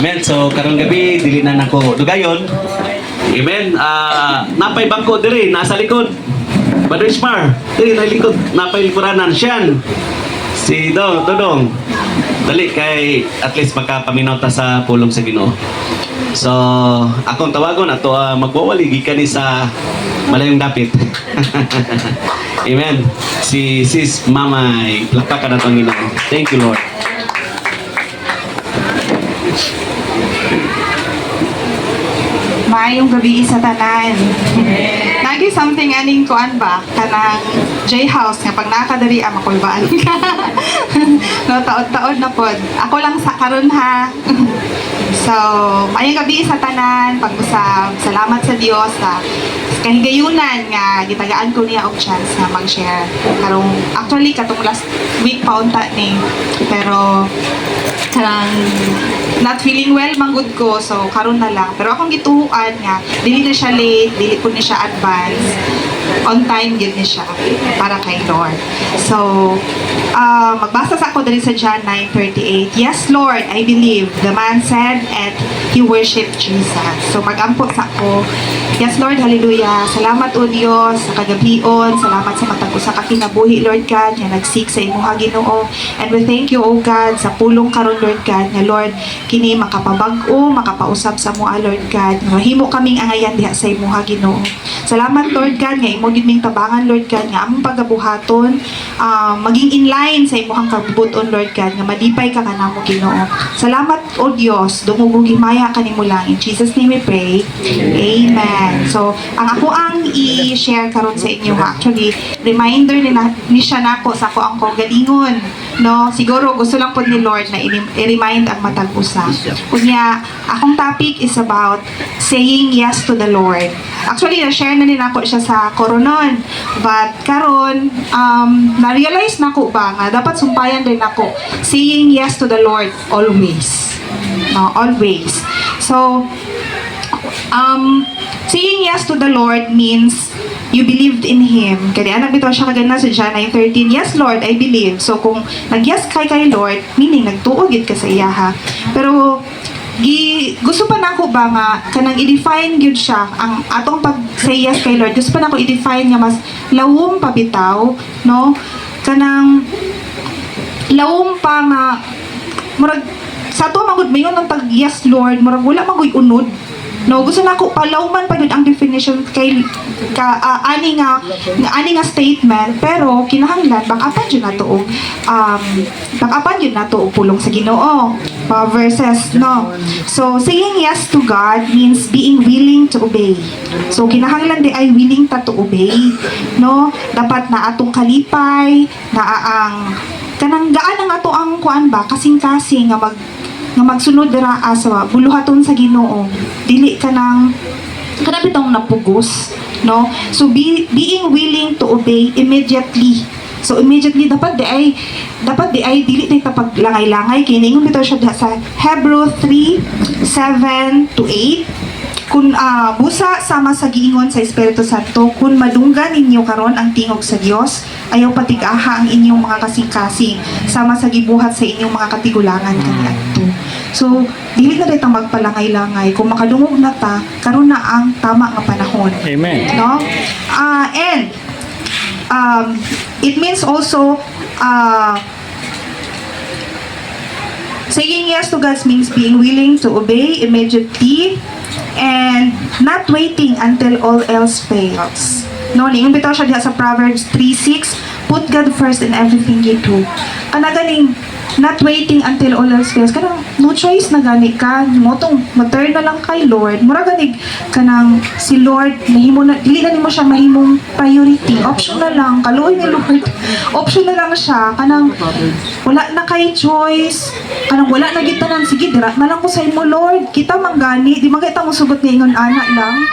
Amen. So karong gabi dili na nako dugayon. Amen. Napay bangko diri nasa likod. Brother Ismar, diri na likod, napay likuranan siyan. Si Dodong. Dali kay at least makapaminaw ta sa pulong sa Ginoo. So akong tawagon ato magwawali gikan ni sa malayong dapit. Amen. Si Sis Mamay, lakpakan natong Ginoo. Thank you, Lord. Maayong gabi sa tanan. Lagi something aning kuan ba kanang J-House nga pag nakadari makulbaan ka. No, taod-taod na pod. Ako lang sa karon ha. So, maayong gabi sa tanan, pag-usab. Salamat sa Dios sa kahigayunan nga gitagaan ko niya og chance na mag-share. Karong actually katong last week pa unta ni. Pero karang not feeling well manggod ko, so karon na lang. Pero akong gituhuan nga dili na siya late, dili po ni siya advance, on time gid ni siya para kay Lord. So magbasa sa ako dali sa John 9:38. Yes Lord, I believe, the man said, and he worshiped Jesus. So magampo sa ako. Yes Lord, hallelujah. Salamat o Dios sa kagabion, salamat sa matag usa ka kinabuhi Lord God nga nagsik sa imong Ginoo. And we thank you O God sa pulong karon Lord God nga Lord kini makapabag-o, makapausab sa moa Lord God. Mahimo kaming angayan diha sa imong Ginoo. Salamat Lord God nga imo gid ming tabangan Lord God nga among pagabuhaton maging in line sa imong kabubuton Lord God nga malipay ka kanamo Ginoo. Salamat O Dios, dumugong himaya kanimo lang. In Jesus name we pray. Amen. So, ang ako ang i-share karon sa inyo actually reminder ni siya nako sa ako ang kagalingon, no? Siguro gusto lang po ni Lord na i-remind ang matag usa. Kunya, akong topic is about saying yes to the Lord. Actually, na-share na din ako siya sa Coronon. But karon na-realize na ko ba nga dapat sumpayan din ako saying yes to the Lord always. No, always. So, saying yes to the Lord means you believed in Him. Kaya anak bitaw siya kagana sa John 9:13. Yes, Lord, I believe. So, kung nag-yes kay Lord, meaning nagtuo gid ka sa iya ha. Pero, gusto pa nako ba nga kanang i-define gyud siya ang atong pag say yes kay Lord. Gusto pa nako i-define nga mas lawom pa bitaw, no? Kanang lawom pa nga murag sa ato magud mayon ang pag yes Lord, murag wala magoy unod. No, gusto na ko palawman pa yun ang definition kay ani nga statement, pero kinahanglan bakapan yun na to bakapan yun na to pulong sa Ginoo verses, no. So saying yes to God means being willing to obey. So kinahanglan di ay willing ta to obey, no. Dapat na atong kalipay na ang kanang gaan ang ato ang kuan ba kasing-kasing nga magsunod dira sa buluhaton sa Ginoo. Dili ka nang kanabitong napugos, no? So being willing to obey immediately. So immediately dapat di ay dili tay paglangay-langay kay ningon bitaw siya sa Hebrew 3:7 to 8. Kun busa sama sa giingon sa Espiritu Santo, kun madunggan ninyo karon ang tingog sa Dios, ayaw patig-aha ang inyong mga kasing-kasing sama sa gibuhat sa inyong mga katigulangan kaniadto. So, dili na daytang magpalangay-langay kung makadungog na ta karon na ang tama nga panahon. Amen. No? And it means also saying yes to God means being willing to obey immediately and not waiting until all else fails. No, ningon bitaw siya diha sa Proverbs 3:6, put God first in everything you do. Kana ganing not waiting until all else fails. Kanang no choice na gani ka, motong ma-turn na lang kay Lord. Mura ganig kanang si Lord mahimo na dili na nimo siya mahimong priority. Option na lang kaluoy ni Lord. Option na lang siya kanang wala na kay choice. Kanang wala na gitanan sige dira na lang ko sa imo Lord. Kita manggani di man kita mo sugot nga ingon ana lang.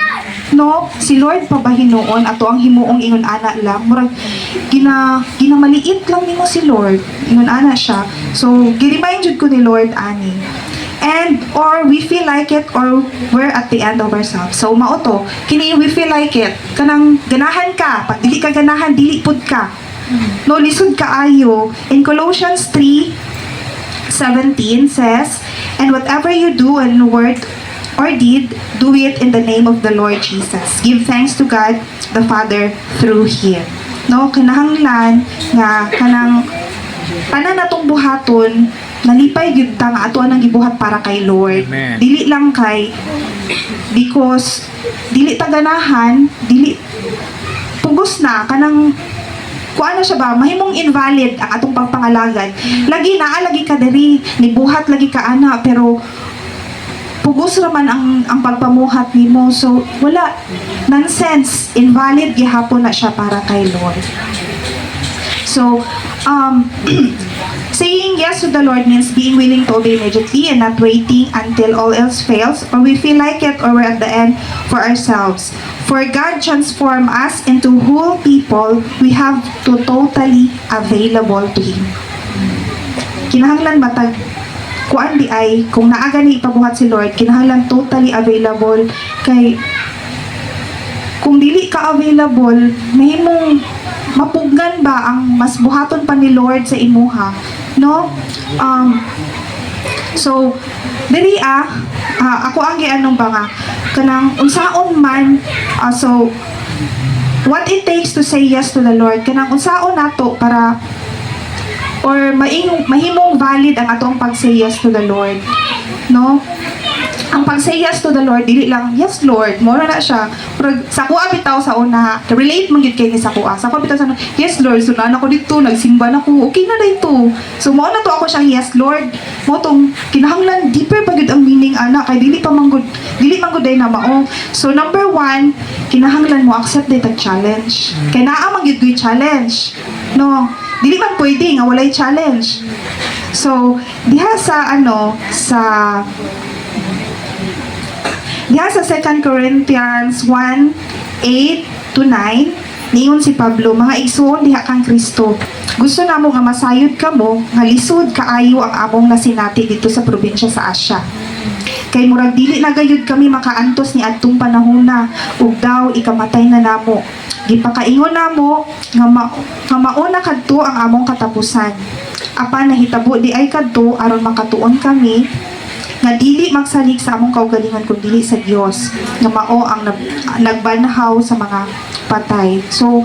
No, si Lord pa ba hinuon ato ang himuong ingon ana lang. Murag ginamaliit lang nimo si Lord. Ingon ana siya. So, gi-remind jud ko ni Lord ani. And or we feel like it or we're at the end of ourselves. So mao to, kini we feel like it. Kanang ganahan ka, pag dili ka ganahan dili pud ka. No, lisod kaayo. In Colossians 3:17 says, And whatever you do in word or deed, do it in the name of the Lord Jesus. Give thanks to God the Father through Him. No, kinahanglan nga kanang tanan natong buhaton nalipay gyud ta nga ato nang gibuhat para kay Lord. Amen. Dili lang kay because dili ta ganahan, dili pugos na kanang kuan na siya ba mahimong invalid ang atong pagpangalagad. Lagi naa lagi ka diri, nibuhat lagi ka ana pero pugos raman ang pagpamuhat nimo, so wala nonsense, invalid gihapon na siya para kay Lord. So saying yes to the Lord means being willing to obey immediately and not waiting until all else fails or we feel like it or we're at the end for ourselves. For God transform us into whole people, we have to totally available to Him. Kinahanglan matag kuan di ay kung naaga ni ipabuhat si Lord, kinahanglan totally available kay kung dili ka available, mahimong mapuggan ba ang mas buhaton pa ni Lord sa imuha, no? So diri ako ang gianong ba nga kanang unsaon man so what it takes to say yes to the Lord kanang unsaon nato para or mahimong valid ang atong pag-say yes to the Lord, no? Ang pag-say yes to the Lord dili lang yes Lord mo na siya pero sa kuha bitaw sa una relate man gyud kay ni sa kuha bitaw sa yes Lord sunan ako dito nagsimba na ko okay na dito so mo na to ako siyang yes Lord mo tong kinahanglan deeper pa gyud ang meaning ana kay dili manggod day na mao. So number 1 kinahanglan mo accept the challenge kay naa man gyud challenge, no? Dili man pwede nga walay challenge. So diha sa sa 2 Corinthians 1:8 to 9 niyon si Pablo, mga igsoon diha kang Kristo. Gusto namo nga masayod kamo nga lisod kaayo ang among nasinati dito sa probinsya sa Asia. Kay murag dili na gayud kami makaantos ni adtong panahona ug daw ikamatay na namo. Gipakaingon namo nga mauna kadto ang among katapusan. Apan nahitabo di ay kadto aron makatuon kami nga dili magsalig sa among kaugalingon kun dili sa Dios nga mao ang nagbanhaw sa mga patay. So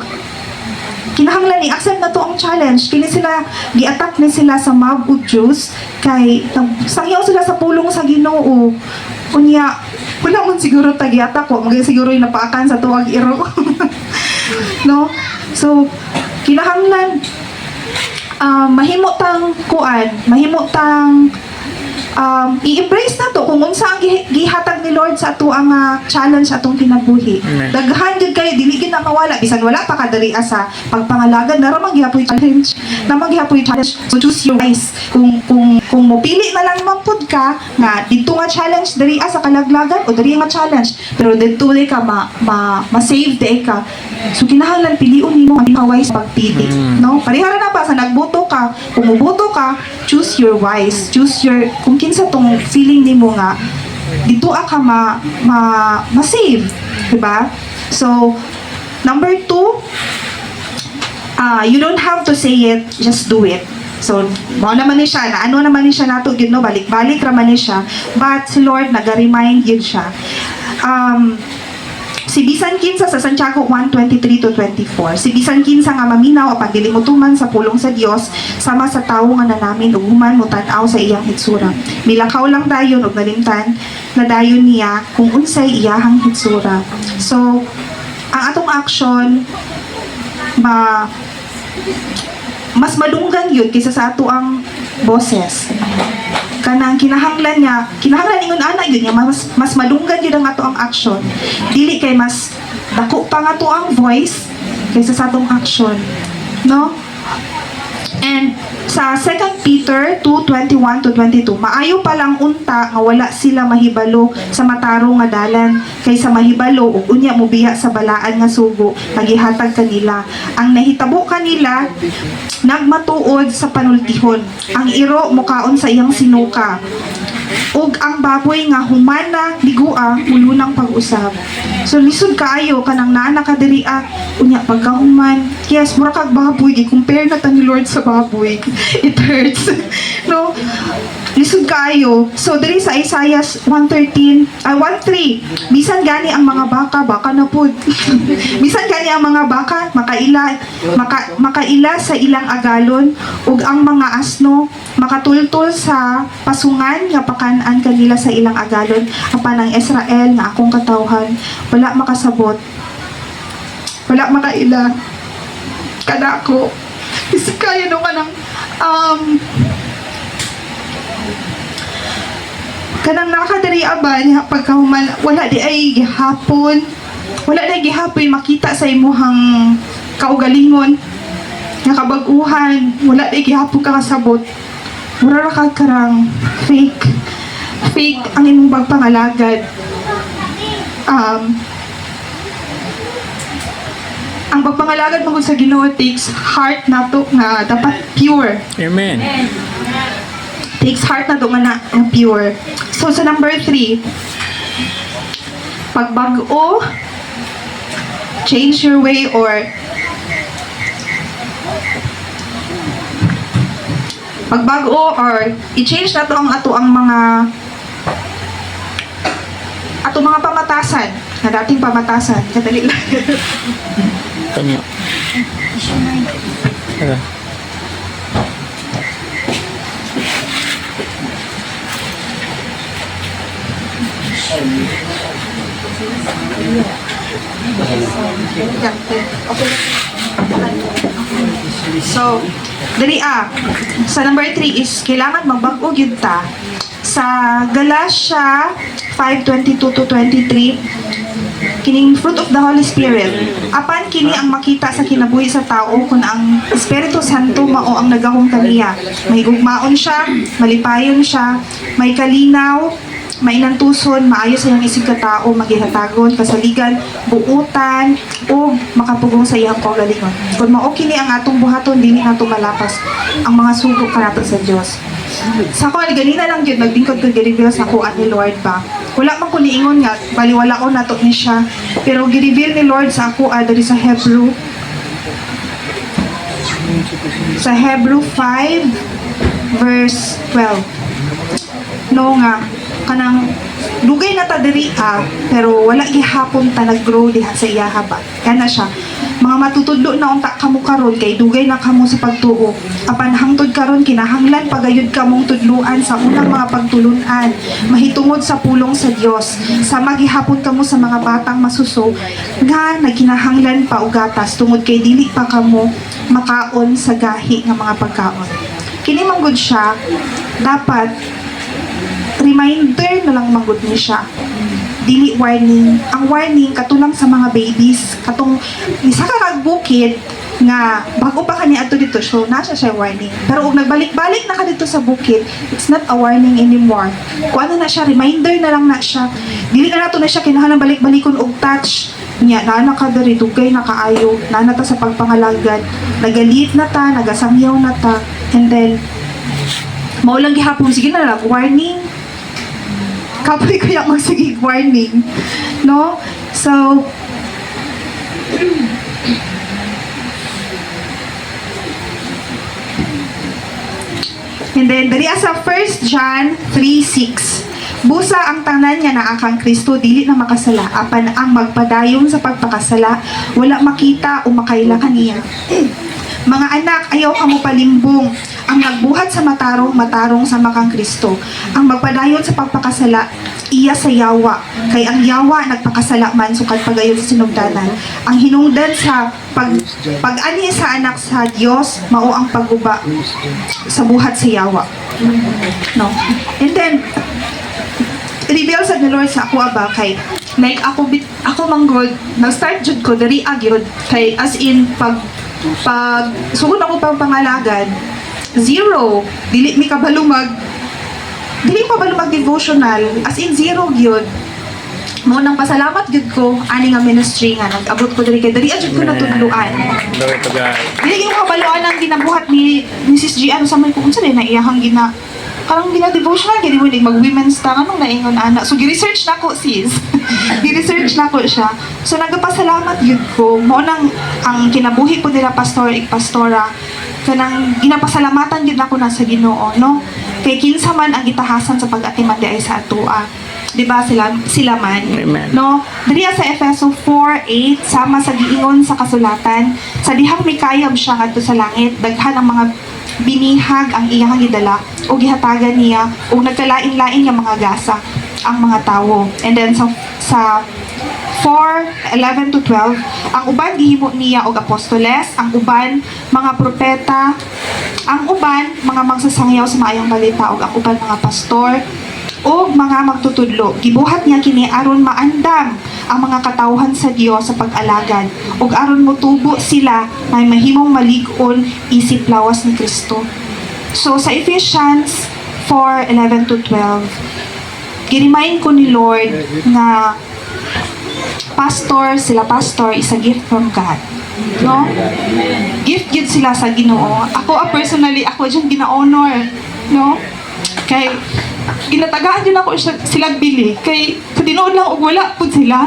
kinahanglan ni accept na to ang challenge. Kini sila gi-attack ni sila sa mob of Jews kay sangyaw sila sa pulong sa Ginoo. Unya wala man siguro tagi-attack ko, magay siguro yung napaakan sa tuwag iro. No? So kinahanglan mahimo tang i-embrace na to kung unsa ang gihatag ni Lord sa ato ang challenge atong kinabuhi. Daghan gyud kay dili gyud na mawala bisan wala pa ka diri sa pagpangalagad na ra maghihapoy challenge. So choose your ways. Kung mopili na lang mampud ka nga dito nga challenge diri sa kalaglagan o diri nga challenge pero dito di ka ma-save di ka. So kinahanglan piliun nimo ang wise pagpili, no? Parehara na pa sa nagboto ka, kung moboto ka, choose your wise, choose your kung kinsa tong feeling nimo nga dito ka ma-save, diba? So number 2, you don't have to say it, just do it. So, mao naman ni siya, na ano naman ni siya nato gyud no, balik-balik raman ni siya. But si Lord naga-remind gyud siya. Si bisan kinsa sa Santiago 1:23 to 24. Si bisan kinsa nga maminaw apan dili motuman sa pulong sa Dios sama sa tawo nga nanamin ug human mo tan-aw sa iyang hitsura. Milakaw lang dayon ug nalimtan na dayon niya kung unsay iyahang hitsura. So, ang atong action mas madunggan yun kaysa sa ato ang boses. Kanang kinahanglan ingon ana yun nga mas madunggan yun ang ato ang action. Dili kay mas dako pa nga to ang voice kaysa sa atong action, no? And sa 2 Peter 2:21 to 22, maayo pa lang unta nga wala sila mahibalo sa matarong nga dalan kaysa mahibalo ug unya mobiya sa balaan nga sugo nagihatag kanila. Ang nahitabo kanila nagmatuod sa panultihon. Ang iro mukaon sa iyang sinuka. Ug ang baboy nga humana ligua ulunang pag-usab. So lisod kaayo kanang naa ka diri unya pagkahuman. Yes, mura kag baboy, i-compare na ta ni Lord sa baboy. It hurts. No? lisod kaayo. So diri sa Isaiah 1:13, 1:3, bisan gani ang mga baka na pud. Bisan gani ang mga baka makaila sa ilang agalon, ug ang mga asno makatultol sa pasungan nga pakan-an kanila sa ilang agalon. Apan ang Israel nga akong katawhan wala makasabot, wala makaila kadako. Isip kaya no kanang kanang nakadiri aba niya pagkahuman wala di ay gihapon, wala di gihapon makita sa imuhang kaugalingon nga kabaguhan, wala di gihapon ka kasabot, mura ra ka karang fake ang imong pagpangalagad. Ang pagpangalagad mo sa Ginoo takes heart nato nga dapat pure. Amen. Takes heart na nga na pure. So sa number 3, pagbago, change your way, or pagbago or i-change na to ang mga pamatasan na dating pamatasan. Kadali lang. Kanya. So, dali sa number 3 is kailangan magbago gyud ta. Sa Galatia 5:22-23, kining fruit of the Holy Spirit, apan kini ang makita sa kinabuhi sa tao kung ang Espiritu Santo mao ang nagahom kaniya. May gugmaon siya, malipayon siya, may kalinaw, may nantuson, maayo sa iyang isig katao, magihatagon, kasaligan, buutan, o makapugong sa iyang kaugalingon. Kung mao kini ang atong buhaton, dili nato malapas ang mga sugo kanato sa Dios. Sa ko ganina lang gyud naglingkod ko gi-reveal sa kuan ni Lord ba. Wala man ko niingon nga baliwala ko nato ni siya, pero gi-reveal ni Lord sa ako diri sa Hebrew. Sa Hebrew 5 verse 12. No nga kanang dugay na ta diri pero wala gihapon ta nag-grow diha sa iyaha ba. Kana siya. Mga matutudlo na unta kamo karon kay dugay na kamo sa pagtuo. Apan hangtod karon kinahanglan pagayud kamong tudluan sa unang mga pagtulunan, mahitungod sa pulong sa Dios. Sa magihapon kamo sa mga batang masuso nga nagkinahanglan pa og gatas tungod kay dili pa kamo makaon sa gahi nga mga pagkaon. Kini manggod siya dapat reminder na lang manggod ni siya. Dili warning. Ang warning katulang sa mga babies, katong isa ka kagbukid nga bago pa kani adto dito, so nasa siya warning. Pero ug nagbalik-balik na ka dito sa bukid, it's not a warning anymore. Kung ano na siya, reminder na lang na siya. Dili na nato na siya kinahanglan balik-balikon og touch nya na ka diri dugay na kaayo, na ta sa pagpangalagad, nagalit na ta, nagasangyaw na ta, and then mao lang gihapon sige na lang warning. Kapoy kaya magsigig warning, no? So, and then, dari sa 1 John 3:6, busa ang tanan niya na akang Kristo, dili na makasala, apan ang magpadayon sa pagpakasala, wala makita o makaila kaniya. Mga anak, ayaw kamo palimbong. Ang nagbuhat sa matarong sa makang Kristo. Ang magpadayon sa pagpakasala, iya sa yawa. Kay ang yawa nagpakasala man sukad pagayon sa sinugdanan. Ang hinungdan sa pag-ani sa anak sa Dios mao ang pagguba sa buhat sa yawa. No. And then reveal sa ni Lord sa ako aba kay like ako manggod nag-start jud ko diri agyod kay as in pag sugod ako pang pangalagad 0, dili mi kabalumag devotional, as in 0 gyud. Mo nang pasalamat gyud ko ani nga ministry nga nag-abot ko diri kay diri jud ko natudluan. Glory to God. Dili ko kabaluan ang ginabuhat ni Mrs. G ano sa may kung unsa na iyahang karang devotional kay di mo mag-women's ta anong naingon ana. So gi-research nako sis. Gi-research nako siya. So nagapasalamat gyud ko. Mo nang ang kinabuhi po nila pastor ig pastora kanang ginapasalamatan gyud ako na sa Ginoo, no? Kay kinsa man ang gitahasan sa pag-atiman di ay sa atua. Di ba sila man? Amen. No? Diriya sa Efeso 4:8 sama sa giingon sa kasulatan, sa dihang mikayab siya ngadto sa langit, daghan ang mga binihag ang iyang gidala o gihatagan niya o nagkalain-lain nga mga gasa ang mga tawo. And then sa 4:11 to 12, ang uban gihimo niya og apostoles, ang uban mga propeta, ang uban mga magsasangyaw sa maayong balita ug ang uban mga pastor o mga magtutudlo. Gibuhat niya kini aron maandam ang mga katawhan sa Dios sa pag-alagad ug aron motubo sila may mahimong malig-on isip lawas ni Kristo. So sa Ephesians 4:11 to 12, girimain ko ni Lord nga sila pastor is a gift from God. No? Gift yun sila sa Ginoo. Ako personally, ako dyan gina-honor. No? Kay ginatagaan din ako sila bili. Kay sa tinuod lang og wala pud sila.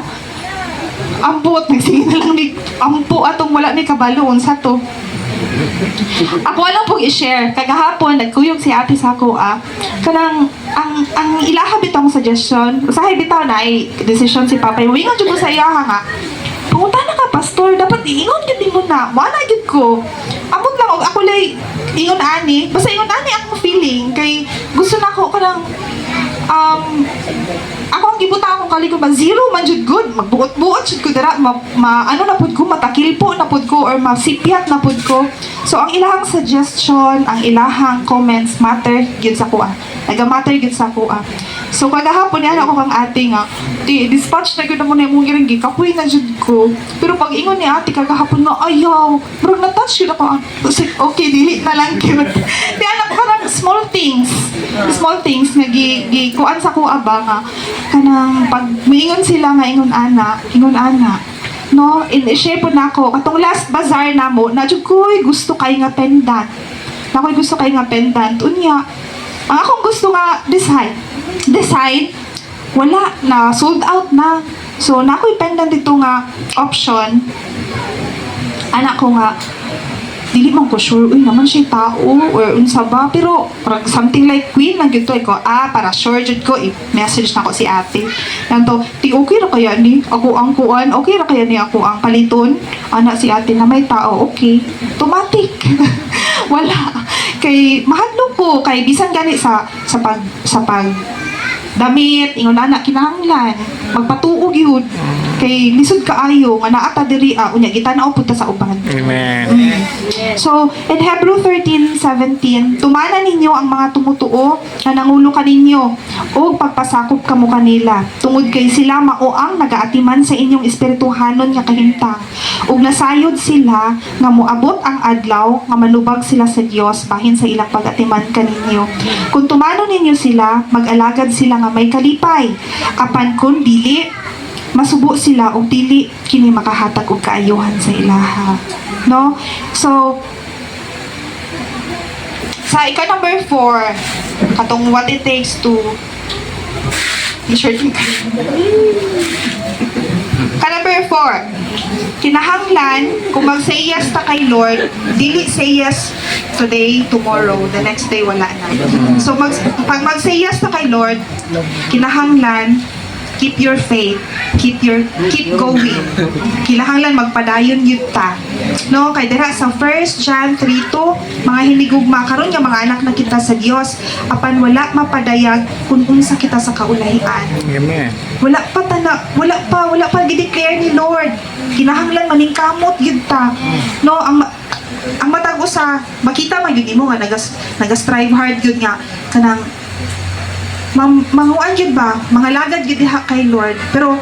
Ambot, nagsingin na lang ni ampo atong wala ni kabaloon sa to. Ako lang pong i-share. Kagahapon, nagkuyog si ate sa ako, kanang, ang ilaha bitong suggestion, usahay bitaw na ay decision si Papa, wingon dyan ko sa iyaha nga, pumunta na ka, pastor, dapat iingon yun mo na, wala yun ko. Amot lang, ako lay, ingon ani, basta ingon ani akong feeling, kay gusto na ako kanang, ako ang gibuta akong kalikod ba zero man jud good magbuot-buot jud ko dira ano na pud ko matakilpo na pud ko or masipyat na pud ko. So ang ilahang suggestion, ang ilahang comments matter gyud sa kuha, naga-matter gyud sa kuha. So kagahapon niya ako kang ate nga dispatch na gyud mo na imong iring gikapoy na jud ko, pero pag ingon ni ate kagahapon na ayaw murag na-touch yun ako. Okay dili na lang gyud di anak parang small things nga kuan sa kuha ba nga kanang pag miingon sila nga ingon ana no in-share po na ako katong last bazaar na mo na jud ko'y gusto kay nga pendant unya ang akong gusto nga design wala na sold out na, so na ako'y pendant dito nga option anak ko nga dili man ko sure, uy naman siya tao or unsa ba, pero parang something like queen lang gito ko, para sure jud ko i-message na ko si ate nanto, ti okay ra kaya ni ako ang kuan, okay ra kaya ni ako ang paliton, ana si ate na may tao, okay, automatic wala, kay mahadlok ko, kay bisan gani sa pag damit, ingon anak kinahanglan magpatuog yun kay lisod kaayo nga naa ta diri unya gitanaw punta sa uban. Amen. So in Hebrew 13:17 tumanan ninyo ang mga tumutuo na nangulo kaninyo o pagpasakop kamo kanila tungod kay sila mao ang nagaatiman sa inyong espirituhanon nga kahimtang ug nasayod sila nga moabot ang adlaw nga manubag sila sa Dios bahin sa ilang pag-atiman kaninyo. Kung tumanon ninyo sila mag-alagad sila nga may kalipay apan kun dili masubo sila og dili kini makahatag og kaayuhan sa ilaha, no? So sa number 4 katong what it takes to i-shorting ka number 4 kinahanglan kung mag-say yes ta kay Lord dili say yes today, tomorrow, the next day wala na. So pag mag-say yes ta kay Lord kinahanglan keep your faith, keep going. Kinahanglan magpadayon yun ta. No, kay dira sa 1 John 3:2, mga hinigugma karon nga mga anak na kita sa Dios, apan wala mapadayag kun unsa kita sa kaulahian. Amen. Wala pa gi-declare ni Lord. Kinahanglan maningkamot yun ta. No, ang matag usa makita man yun imo nga naga-strive hard yun nga kanang manguan yun ba, mga lagad yun diha kay Lord, pero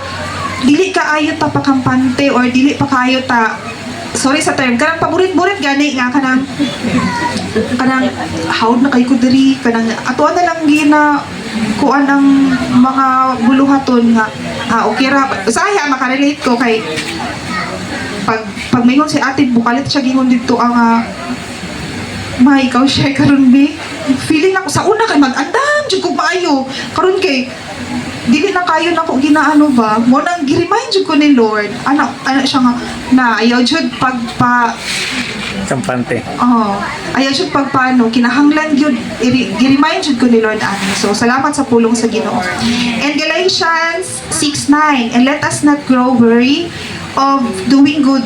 dili ka ayo ta pakampante or dili pa kayo ta, sorry sa term, kanang paborit-borit gani nga kanang hawd na kay ko diri, kanang atuan na lang gina kuan ang mga buluhaton nga, okay ra, usaya makarelate ko kay pag mingon si ate bukalit siya gingon dito ang ikaw siya karon be feeling ako sa una kay mag-andam jud ko maayo karon kay dili na kayo nako ginaano ba mo nang gi-remind jud ko ni Lord ana siya nga na ayaw jud Kampante. Oh, ayaw siya pagpano, kinahanglan yun, i-remind yun ko ni Lord ani. So, salamat sa pulong sa Ginoo. And Galatians 6:9, and let us not grow weary of doing good,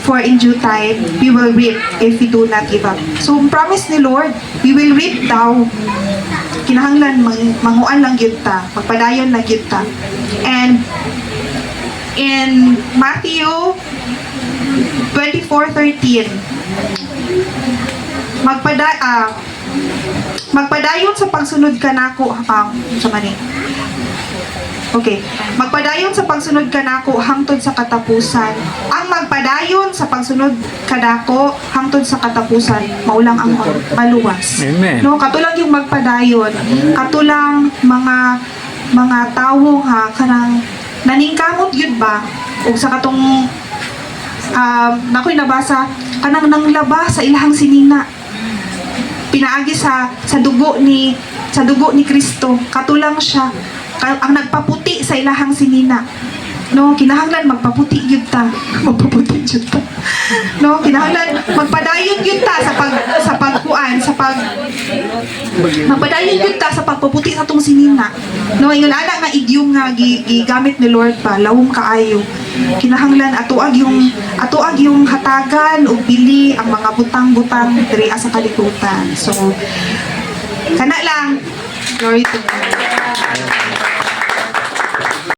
for in due time we will reap if we do not give up. So, promise ni Lord, we will reap daw. Kinahanglan manguan lang yun ta, magpadayon lang yun ta. And in Matthew 24:13, magpadayon sa pagsunod kanako sa mani. Okay. Magpadayon sa pagsunod kanako hangtod sa katapusan. Ang magpadayon sa pagsunod kanako hangtod sa katapusan, maulang ang maluwas. Amen. No, katulang yung magpadayon, katulang mga tawo ha kanang naningkamot yun ba? O sa katong nakoy nabasa kanang nanglaba sa ilahang sinina. Pinaagi sa dugo ni Kristo. Katulang siya ang nagpaputi sa ilahang sinina. No, kinahanglan magpaputi gyud ta. Magpaputi gyud ta. No, kinahanglan magpadayon gyud ta magpadayon gyud ta sa pagpaputi sa tong sinina. No, ingon ana nga idiom nga gigamit ni Lord pa, lawom kaayo. Kinahanglan atuag yung hatagan ug bili ang mga butang-butang diri sa kalibutan. So kana lang, glory to God.